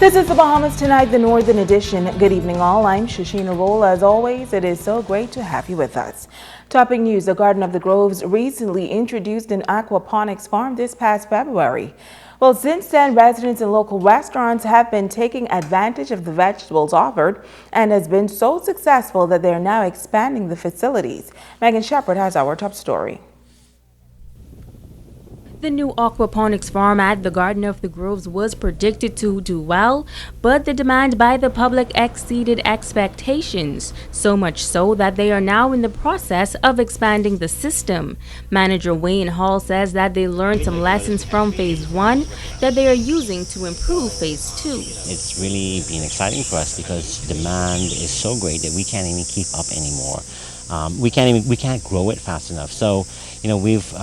This is the Bahamas Tonight, the Northern Edition. Good evening, all. I'm Shashina Roll. As always, it is so great to have you with us. Topping news, the Garden of the Groves recently introduced an aquaponics farm this past February. Well, since then, residents and local restaurants have been taking advantage of the vegetables offered and has been so successful that they are now expanding the facilities. Megan Shepard has our top story. The new aquaponics farm at the Garden of the Groves was predicted to do well, but the demand by the public exceeded expectations, so much so that they are now in the process of expanding the system. Manager Wayne Hall says that they learned some lessons from Phase 1 that they are using to improve Phase 2. It's really been exciting for us because demand is so great that we can't even keep up anymore. We can't grow it fast enough. So, we've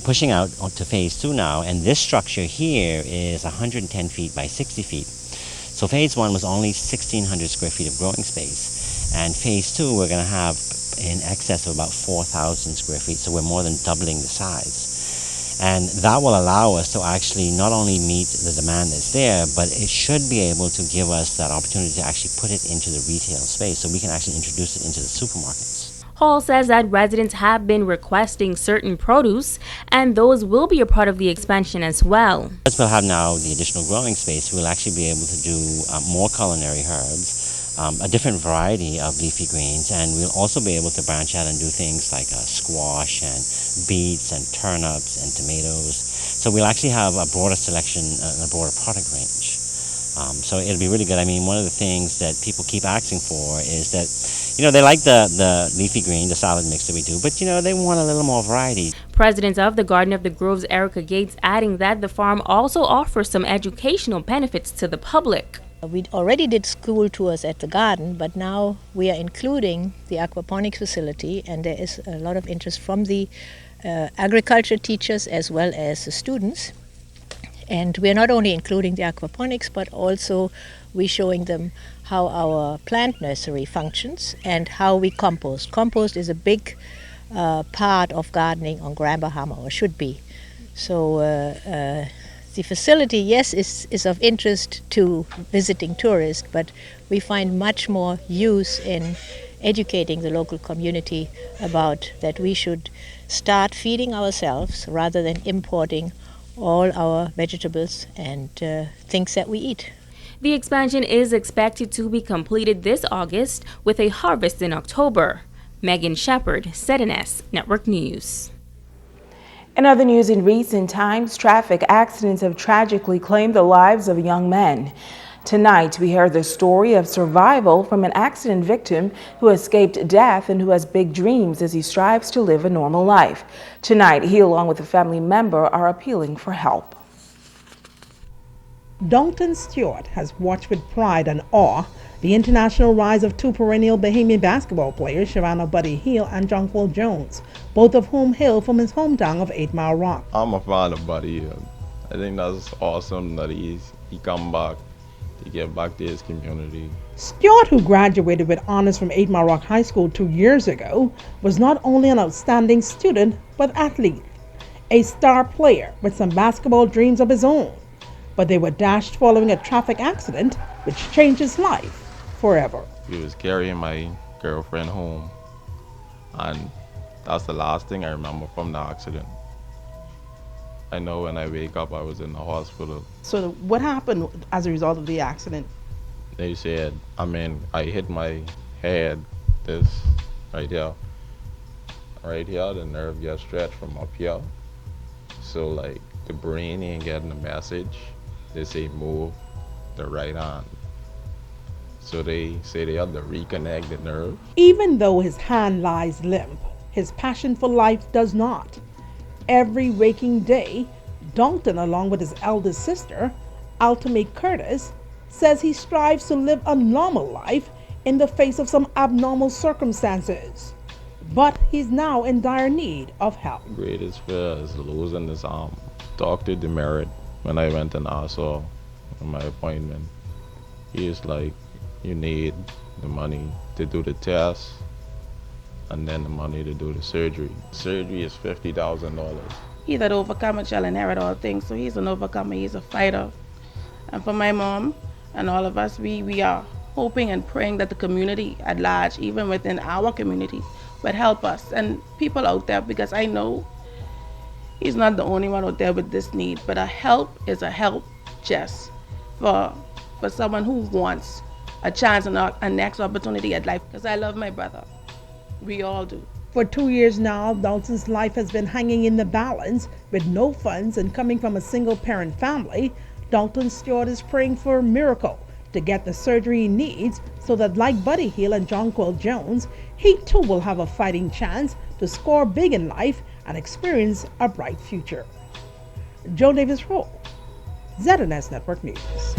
pushing out to Phase 2 now, and this structure here is 110 feet by 60 feet. So Phase 1 was only 1,600 square feet of growing space, and Phase 2 we're going to have in excess of about 4,000 square feet. So we're more than doubling the size, and that will allow us to actually not only meet the demand that's there, but it should be able to give us that opportunity to actually put it into the retail space, so we can actually introduce it into the supermarkets. Hall says that residents have been requesting certain produce, and those will be a part of the expansion as well. As we'll have now the additional growing space, we'll actually be able to do more culinary herbs, a different variety of leafy greens, and we'll also be able to branch out and do things like squash and beets and turnips and tomatoes. So we'll actually have a broader selection and a broader product range. So it'll be really good. I mean, one of the things that people keep asking for is that, they like the leafy green, the salad mix that we do, but, they want a little more variety. President of the Garden of the Groves, Erica Gates, adding that the farm also offers some educational benefits to the public. We already did school tours at the garden, but now we are including the aquaponics facility, and there is a lot of interest from the agriculture teachers as well as the students. And we are not only including the aquaponics, but also we're showing them how our plant nursery functions and how we compost. Compost is a big part of gardening on Grand Bahama, or should be. So the facility, yes, is of interest to visiting tourists, but we find much more use in educating the local community about that we should start feeding ourselves rather than importing all our vegetables and things that we eat. The expansion is expected to be completed this August with a harvest in October. Megan Shepard, ZNS Network News. In other news, in recent times, traffic accidents have tragically claimed the lives of young men. Tonight, we heard the story of survival from an accident victim who escaped death and who has big dreams as he strives to live a normal life. Tonight, he, along with a family member, are appealing for help. Dalton Stewart has watched with pride and awe the international rise of two perennial Bahamian basketball players, Shavano Buddy Hield and Jonquil Jones, both of whom hail from his hometown of 8 Mile Rock. I'm a fan of Buddy Hield. I think that's awesome that he come back to give back to his community. Stewart, who graduated with honors from 8 Mile Rock High School 2 years ago, was not only an outstanding student, but athlete, a star player with some basketball dreams of his own. But they were dashed following a traffic accident which changed his life forever. He was carrying my girlfriend home, and that's the last thing I remember from the accident. I know when I wake up I was in the hospital. So what happened as a result of the accident? They said, I hit my head, this right here, the nerve gets stretched from up here. So like the brain ain't getting the message. They say move the right hand. So they say they have to reconnect the nerve. Even though his hand lies limp, his passion for life does not. Every waking day, Dalton, along with his eldest sister, Altamay Curtis, says he strives to live a normal life in the face of some abnormal circumstances. But he's now in dire need of help. The greatest fear is losing this arm. Dr. Demerit, when I went and asked her for my appointment, he is like, you need the money to do the test and then the money to do the surgery. Surgery is $50,000. He that overcometh shall inherit all things, so he's an overcomer, he's a fighter. And for my mom, And all of us, we are hoping and praying that the community at large, even within our community, would help us and people out there, because I know he's not the only one out there with this need, but a help is a help, just for someone who wants a chance and a next opportunity at life, because I love my brother. We all do. For 2 years now, Dalton's life has been hanging in the balance with no funds, and coming from a single parent family, Dalton Stewart is praying for a miracle to get the surgery he needs so that, like Buddy Hield and Jonquil Jones, he too will have a fighting chance to score big in life and experience a bright future. Joe Davis-Rowe, ZNS Network News.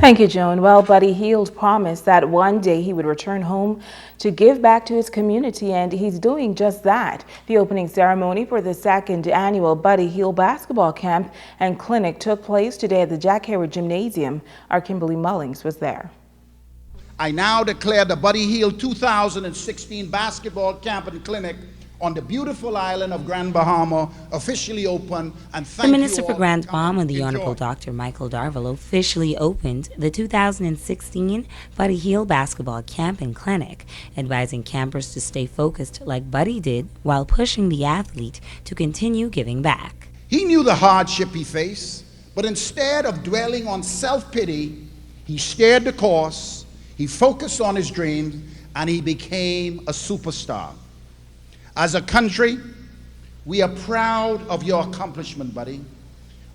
Thank you, Joan. Well, Buddy Hield promised that one day he would return home to give back to his community, and he's doing just that. The opening ceremony for the second annual Buddy Hield basketball camp and clinic took place today at the Jack Herod Gymnasium. Our Kimberly Mullings was there. I now declare the Buddy Hield 2016 basketball camp and clinic on the beautiful island of Grand Bahama officially open, and thank The Minister you for all Grand coming. Bahama, the Enjoy. Honorable Dr. Michael Darvalo, officially opened the 2016 Buddy Hield basketball camp and clinic, advising campers to stay focused like Buddy did while pushing the athlete to continue giving back. He knew the hardship he faced, but instead of dwelling on self-pity, he steered the course, he focused on his dreams, and he became a superstar. As a country, we are proud of your accomplishment, Buddy.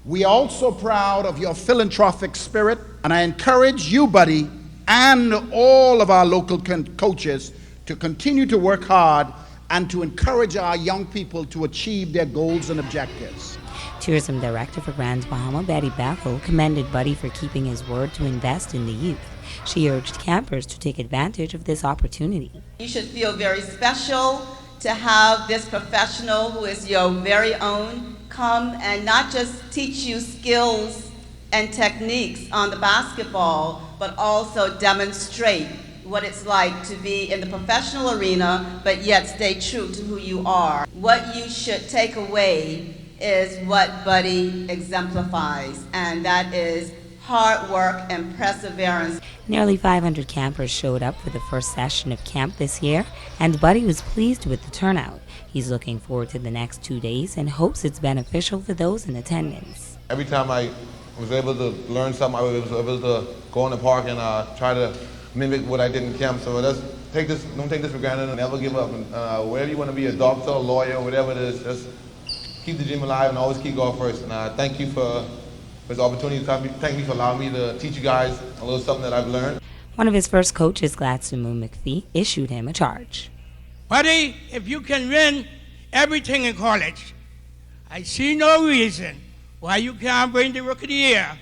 We are also proud of your philanthropic spirit, and I encourage you, Buddy, and all of our local coaches to continue to work hard and to encourage our young people to achieve their goals and objectives. Tourism Director for Grand Bahama, Betty Bethel, commended Buddy for keeping his word to invest in the youth. She urged campers to take advantage of this opportunity. You should feel very special to have this professional who is your very own come and not just teach you skills and techniques on the basketball, but also demonstrate what it's like to be in the professional arena, but yet stay true to who you are. What you should take away is what Buddy exemplifies, and that is hard work and perseverance. Nearly 500 campers showed up for the first session of camp this year, and Buddy was pleased with the turnout. He's looking forward to the next 2 days and hopes it's beneficial for those in attendance. Every time I was able to learn something, I was able to go in the park and try to mimic what I did in camp. So don't take this for granted and never give up. And wherever you want to be, a doctor, a lawyer, whatever it is, just keep the dream alive and always keep going first. And thank you for this opportunity. Thank you for allowing me to teach you guys a little something that I've learned. One of his first coaches, Gladstone Moon McPhee, issued him a charge. Buddy, if you can win everything in college, I see no reason why you can't bring the Rookie of the Year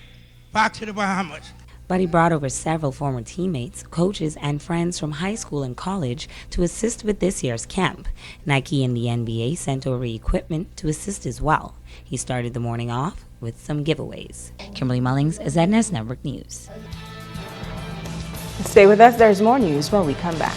back to the Bahamas. Buddy brought over several former teammates, coaches, and friends from high school and college to assist with this year's camp. Nike and the NBA sent over equipment to assist as well. He started the morning off with some giveaways. Kimberly Mullings, ZNS Network News. Stay with us. There's more news when we come back.